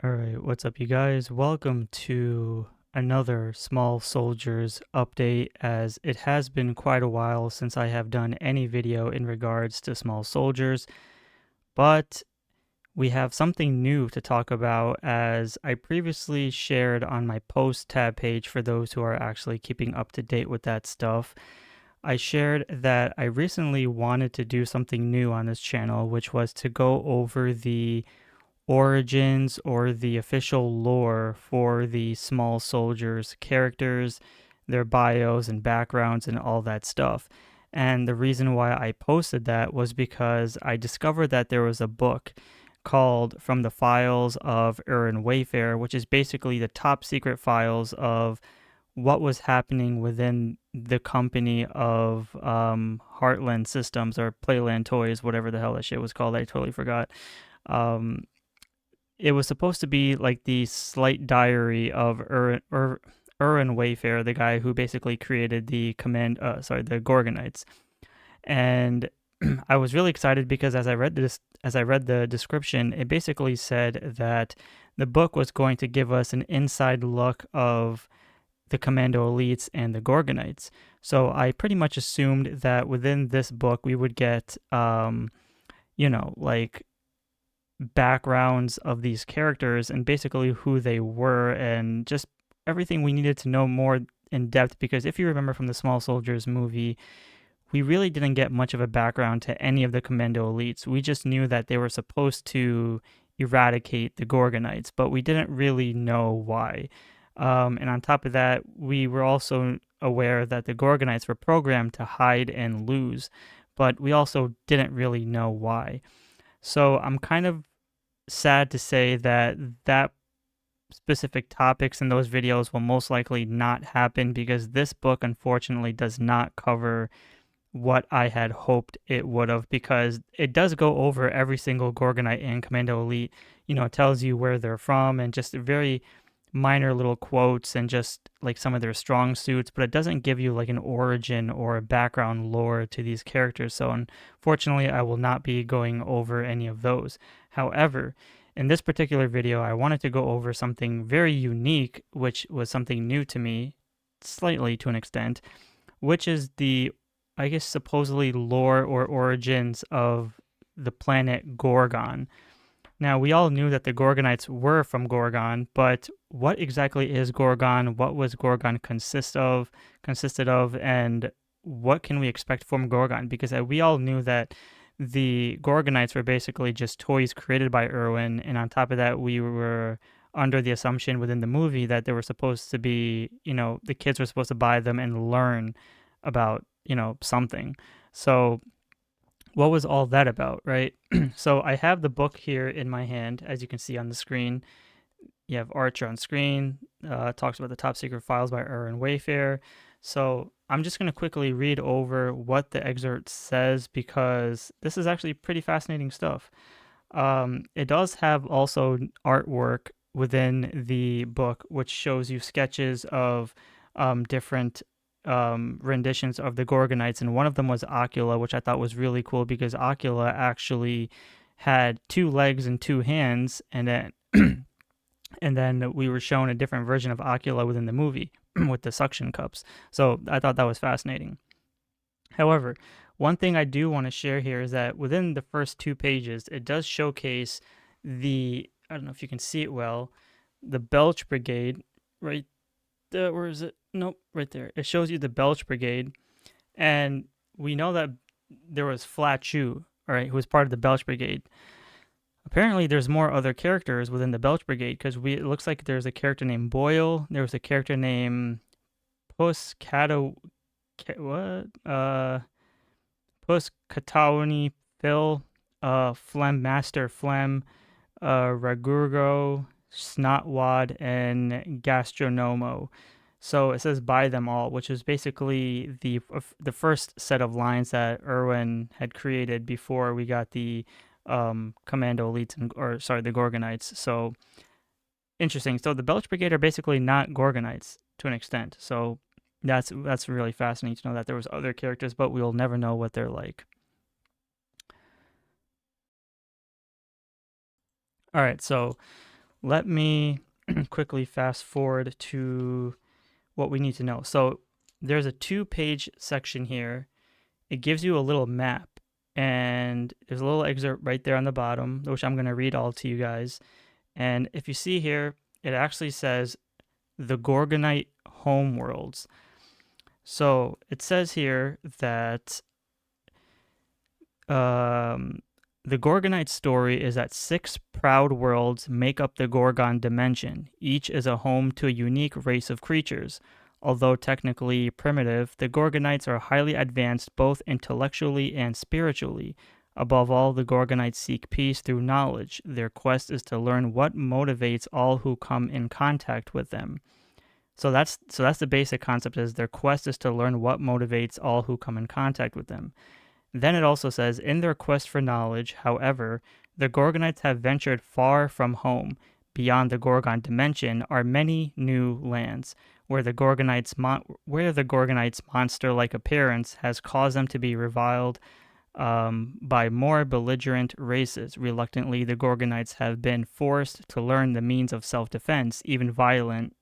Alright, what's up, you guys? Welcome to another Small Soldiers update, as it has been quite a while since I have done any video in regards to Small Soldiers, but we have something new to talk about, as I previously shared on my post tab page for those who are actually keeping up to date with that stuff. I shared that I recently wanted to do something new on this channel, which was to go over the origins or the official lore for the Small Soldiers characters, their bios and backgrounds and all that stuff. And the reason why I posted that was because I discovered that there was a book called From the Files of Irwin Wayfair, which is basically the top secret files of what was happening within the company of Heartland Systems or Playland Toys, whatever the hell that shit was called. I totally forgot. Um, it was supposed to be like the slight diary of Irwin Wayfair, the guy who basically created the the Gorgonites. And I was really excited because as I read the description, it basically said that the book was going to give us an inside look of the Commando Elites and the Gorgonites. So I pretty much assumed that within this book we would get, like backgrounds of these characters and basically who they were and just everything we needed to know more in depth, because if you remember from the Small Soldiers movie, we really didn't get much of a background to any of the Commando Elites. We just knew that they were supposed to eradicate the Gorgonites, but we didn't really know why. And on top of that, we were also aware that the Gorgonites were programmed to hide and lose, but we also didn't really know why. So I'm kind of sad to say that specific topics in those videos will most likely not happen, because this book unfortunately does not cover what I had hoped it would have, because it does go over every single Gorgonite and Commando Elite. It tells you where they're from and just very minor little quotes and just like some of their strong suits, but it doesn't give you like an origin or a background lore to these characters. So unfortunately, I will not be going over any of those. However, in this particular video, I wanted to go over something very unique, which was something new to me, slightly to an extent, which is the, I guess, supposedly lore or origins of the planet Gorgon. Now, we all knew that the Gorgonites were from Gorgon, but what exactly is Gorgon? What was Gorgon consisted of, and what can we expect from Gorgon? Because we all knew that the Gorgonites were basically just toys created by Irwin, and on top of that, we were under the assumption within the movie that they were supposed to be, the kids were supposed to buy them and learn about, something. So what was all that about, right? So I have the book here in my hand, as you can see on the screen. You have Archer on screen, talks about the top secret files by Irwin Wayfair. So I'm just going to quickly read over what the excerpt says, because this is actually pretty fascinating stuff. It does have also artwork within the book, which shows you sketches of different renditions of the Gorgonites, and one of them was Ocula, which I thought was really cool because Ocula actually had 2 legs and 2 hands, and then and then we were shown a different version of Ocula within the movie with the suction cups. So I thought that was fascinating. However, one thing I do want to share here is that within the first 2 pages, it does showcase I don't know if you can see it well, the Belch Brigade, right? Where is it? Nope, right there. It shows you the Belch Brigade, and we know that there was Flat Shoe, all right, who was part of the Belch Brigade. Apparently, there's more other characters within the Belch Brigade, because it looks like there's a character named Boyle. There was a character named Puss Cata, what? Puss Catawani Phil, Phlegm Master Phlegm, Ragurgo, Snotwad, and Gastronomo. So it says by them all, which is basically the first set of lines that Irwin had created before we got the Commando Elites, the Gorgonites. So interesting. So the Belch Brigade are basically not Gorgonites to an extent. So that's really fascinating to know that there was other characters, but we'll never know what they're like. All right, so let me quickly fast forward to what we need to know. So there's a 2-page section here. It gives you a little map, and there's a little excerpt right there on the bottom, which I'm going to read all to you guys. And if you see here, it actually says the Gorgonite homeworlds. So it says here that the Gorgonite story is that 6 proud worlds make up the Gorgon dimension. Each is a home to a unique race of creatures. Although technically primitive, the Gorgonites are highly advanced both intellectually and spiritually. Above all, the Gorgonites seek peace through knowledge. Their quest is to learn what motivates all who come in contact with them. So that's the basic concept, is their quest is to learn what motivates all who come in contact with them. Then it also says, in their quest for knowledge, however, the Gorgonites have ventured far from home. Beyond the Gorgon dimension are many new lands, where the Gorgonites' monster-like appearance has caused them to be reviled by more belligerent races. Reluctantly, the Gorgonites have been forced to learn the means of self-defense, even violent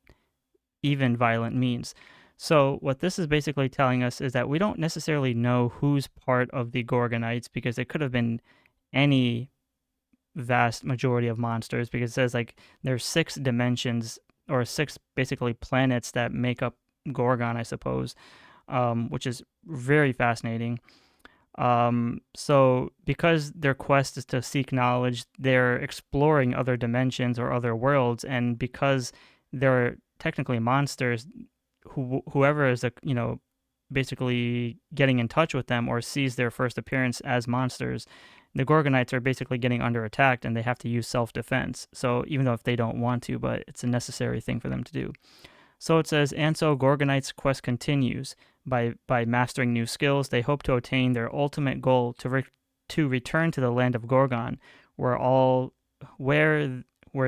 means. So what this is basically telling us is that we don't necessarily know who's part of the Gorgonites, because it could have been any vast majority of monsters, because it says like there's 6 dimensions, or 6 basically planets that make up Gorgon, I suppose, which is very fascinating. So because their quest is to seek knowledge, they're exploring other dimensions or other worlds, and because they're technically monsters, whoever is basically getting in touch with them or sees their first appearance as monsters, the Gorgonites are basically getting under attack, and they have to use self-defense. So even though if they don't want to, but it's a necessary thing for them to do. So it says, and so Gorgonite's quest continues. By mastering new skills, they hope to attain their ultimate goal, to return to the land of Gorgon, where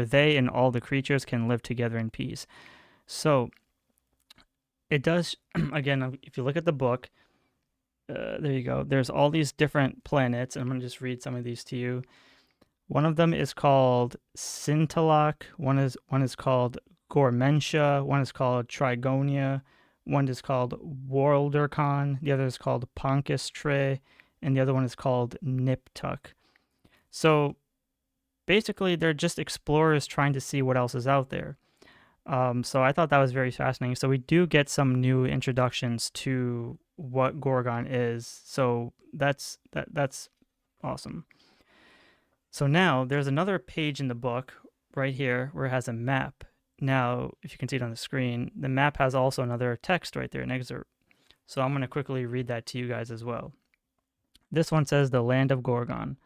they and all the creatures can live together in peace. So it does, again, if you look at the book, there you go. There's all these different planets, and I'm going to just read some of these to you. One of them is called Sintalak. One is called Gormentia. One is called Trigonia. One is called Worldercon. The other is called Pankistre. And the other one is called Niptuk. So basically, they're just explorers trying to see what else is out there. So I thought that was very fascinating. So we do get some new introductions to what Gorgon is. So that's awesome. So now there's another page in the book right here where it has a map. Now, if you can see it on the screen, the map has also another text right there, an excerpt. So I'm going to quickly read that to you guys as well. This one says, the land of Gorgon.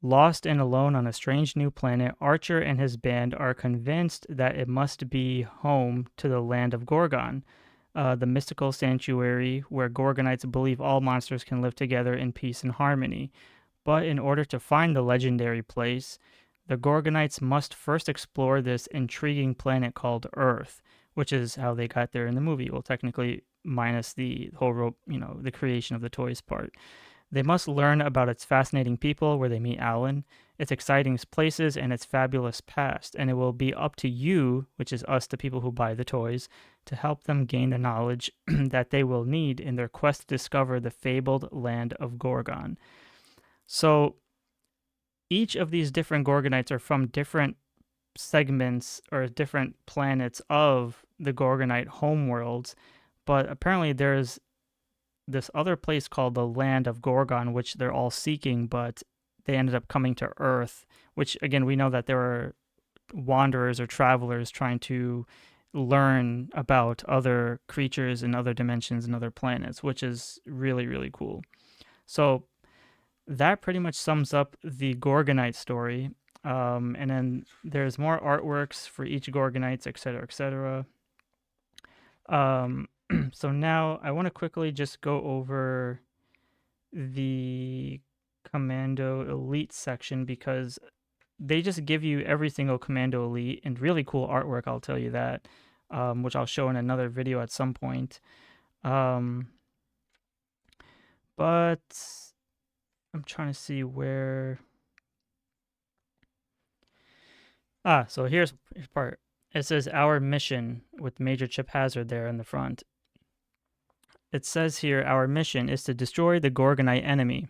Lost and alone on a strange new planet, Archer and his band are convinced that it must be home to the land of Gorgon, the mystical sanctuary where Gorgonites believe all monsters can live together in peace and harmony. But in order to find the legendary place, the Gorgonites must first explore this intriguing planet called Earth, which is how they got there in the movie. Well, technically, minus the whole, the creation of the toys part. They must learn about its fascinating people where they meet Alan, its exciting places, and its fabulous past. And it will be up to you, which is us, the people who buy the toys, to help them gain the knowledge that they will need in their quest to discover the fabled land of Gorgon. So each of these different Gorgonites are from different segments or different planets of the Gorgonite homeworlds, but apparently there's this other place called the land of Gorgon, which they're all seeking, but they ended up coming to Earth, which, again, we know that there are wanderers or travelers trying to learn about other creatures in other dimensions and other planets, which is really, really cool. So that pretty much sums up the Gorgonite story. And then there's more artworks for each Gorgonites, etc., etc. So now I want to quickly just go over the Commando Elite section, because they just give you every single Commando Elite and really cool artwork, I'll tell you that, which I'll show in another video at some point. But I'm trying to see where... So here's part. It says our mission with Major Chip Hazard there in the front. It says here our mission is to destroy the Gorgonite enemy.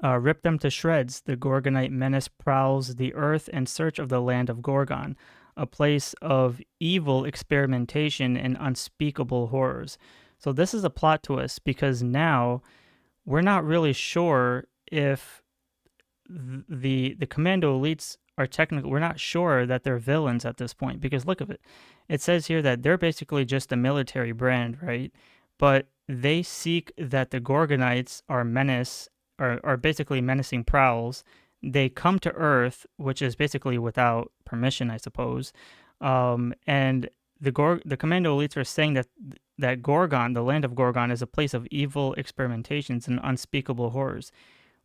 Rip them to shreds. The Gorgonite menace prowls the earth in search of the land of Gorgon, a place of evil experimentation and unspeakable horrors. So this is a plot twist because now we're not really sure if the Commando Elites are technically, we're not sure that they're villains at this point because look at it. It says here that they're basically just a military brand, right? But they seek that the Gorgonites are basically menacing prowls. They come to Earth, which is basically without permission, I suppose. And the Commando Elites are saying that Gorgon, the land of Gorgon, is a place of evil experimentations and unspeakable horrors.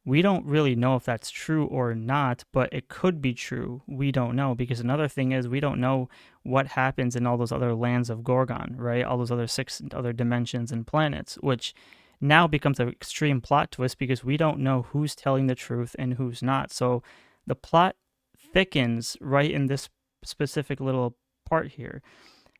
We don't really know if that's true or not, but it could be true. We don't know because another thing is we don't know what happens in all those other lands of Gorgon, right? All those other 6 other dimensions and planets, which now becomes an extreme plot twist because we don't know who's telling the truth and who's not. So the plot thickens right in this specific little part here.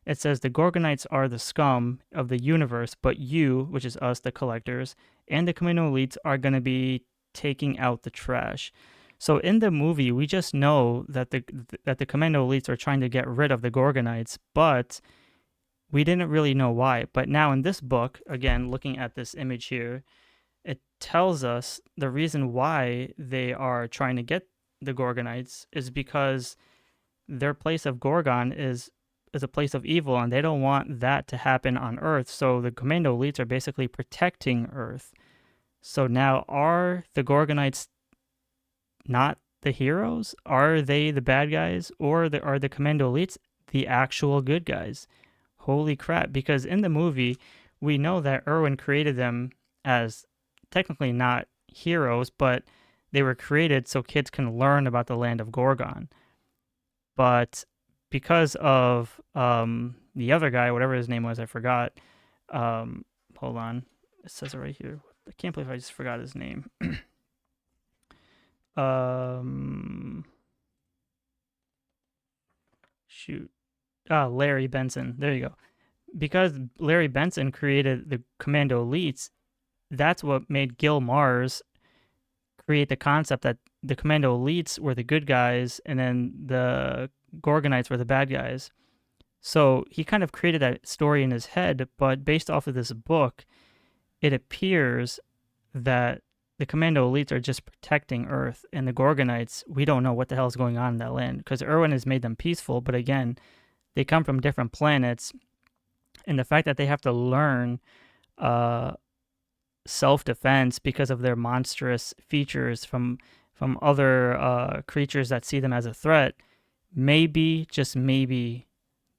It says the Gorgonites are the scum of the universe, but you, which is us, the collectors, and the Commando Elites are going to be taking out the trash. So in the movie, we just know that the Commando Elites are trying to get rid of the Gorgonites, but we didn't really know why. But now in this book, again, looking at this image here, it tells us the reason why they are trying to get the Gorgonites is because their place of Gorgon is a place of evil, and they don't want that to happen on Earth. So the Commando Elites are basically protecting Earth. So now, are the Gorgonites not the heroes? Are they the bad guys? Or are the Commando Elites the actual good guys? Holy crap. Because in the movie, we know that Irwin created them as technically not heroes, but they were created so kids can learn about the land of Gorgon. But because of the other guy, whatever his name was, I forgot. Hold on. It says it right here. I can't believe I just forgot his name. Shoot. Larry Benson. There you go. Because Larry Benson created the Commando Elites, that's what made Gil Mars create the concept that the Commando Elites were the good guys and then the Gorgonites were the bad guys. So he kind of created that story in his head, but based off of this book, it appears that the Commando Elites are just protecting Earth, and the Gorgonites, we don't know what the hell is going on in that land, because Irwin has made them peaceful, but again, they come from different planets, and the fact that they have to learn self-defense because of their monstrous features from other creatures that see them as a threat, maybe, just maybe,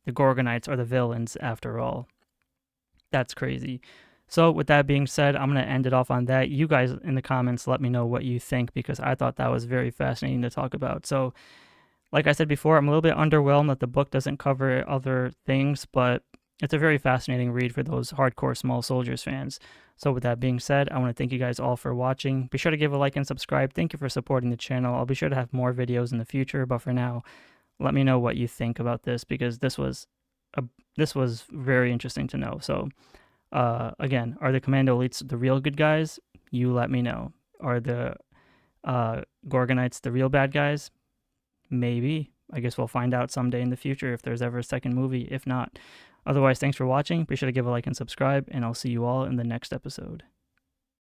the Gorgonites are the villains after all. That's crazy. So with that being said, I'm going to end it off on that. You guys in the comments, let me know what you think because I thought that was very fascinating to talk about. So like I said before, I'm a little bit underwhelmed that the book doesn't cover other things, but it's a very fascinating read for those hardcore Small Soldiers fans. So with that being said, I want to thank you guys all for watching. Be sure to give a like and subscribe. Thank you for supporting the channel. I'll be sure to have more videos in the future, but for now, let me know what you think about this because this was very interesting to know. So again, are the Commando Elites the real good guys? You let me know. Are the Gorgonites the real bad guys? Maybe. I guess we'll find out someday in the future if there's ever a second movie. If not, otherwise, thanks for watching. Be sure to give a like and subscribe, and I'll see you all in the next episode.